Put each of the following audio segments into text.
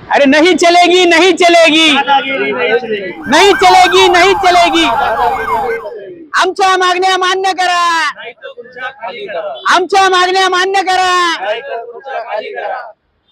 अरे नहीं चलेगी, नहीं चलेगी, नहीं चलेगी, नहीं चलेगी। आमच्या मागण्या मान्य करा, आमच्या मागण्या मान्य करा।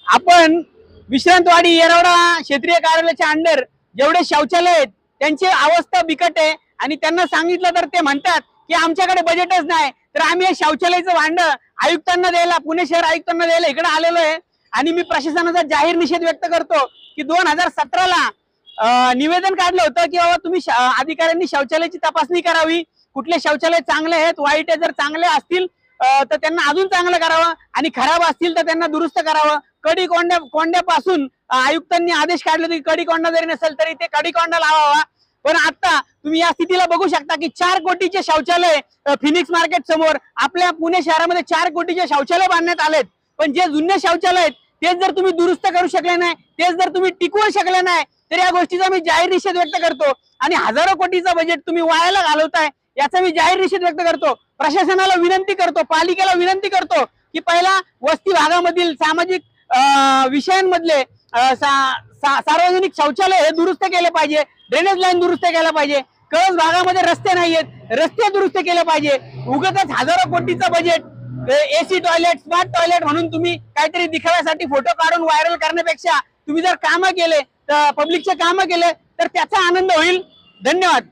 आपण विश्रांतवाडी येरवडा क्षेत्रीय कार्यालयाच्या अंडर जेवढे शौचालय आहेत त्यांची अवस्था बिकट आहे आणि त्यांना सांगितलं तर ते म्हणतात की आमच्याकडे बजेटच नाही। तर आम्ही हे शौचालयाचं भांड आयुक्तांना द्यायला, पुणे शहर आयुक्तांना द्यायला इकडे आलेलो आहे आणि मी प्रशासनाचा जाहीर निषेध व्यक्त करतो की 2017ला निवेदन काढलं होतं की बाबा तुम्ही अधिकाऱ्यांनी शौचालयाची तपासणी करावी, कुठले शौचालय चांगले आहेत वाईट आहे, जर चांगले असतील तर त्यांना अजून चांगलं करावं आणि खराब असतील तर त्यांना दुरुस्त करावं। कडी कोंड्यापासून आयुक्तांनी आदेश काढले की कडी कोंडा जरी नसेल तरी ते कडी कोंडा लावावा। पण आता तुम्ही या स्थितीला बघू शकता की 4 कोटीचे शौचालय फिनिक्स मार्केट समोर आपल्या पुणे शहरामध्ये 4 कोटीचे शौचालय बांधण्यात आलेत, पण जे जुने शौचालय आहेत तेच जर तुम्ही दुरुस्त करू शकले नाही, तेच जर तुम्ही टिकवू शकले नाही तर या गोष्टीचा मी जाहीर निषेध व्यक्त करतो आणि हजारो कोटीचं बजेट तुम्ही वायाला घालवताय याचा मी जाहीर निषेध व्यक्त करतो। प्रशासनाला विनंती करतो, पालिकेला विनंती करतो की पहिला वस्ती भागामधील सामाजिक विषयांमधले सार्वजनिक शौचालय हे दुरुस्त केले पाहिजे, ड्रेनेज लाईन दुरुस्त केला पाहिजे, कळस भागामध्ये रस्ते नाहीयेत, रस्ते दुरुस्त केले पाहिजे। उगाचच हजारो कोटीचं budget AC toilet, smart toilet म्हणून तुम्ही काहीतरी दिखाव्यासाठी फोटो काढून व्हायरल करण्यापेक्षा तुम्ही जर कामं केले तर पब्लिकचे कामं केले तर त्याचा आनंद होईल। धन्यवाद।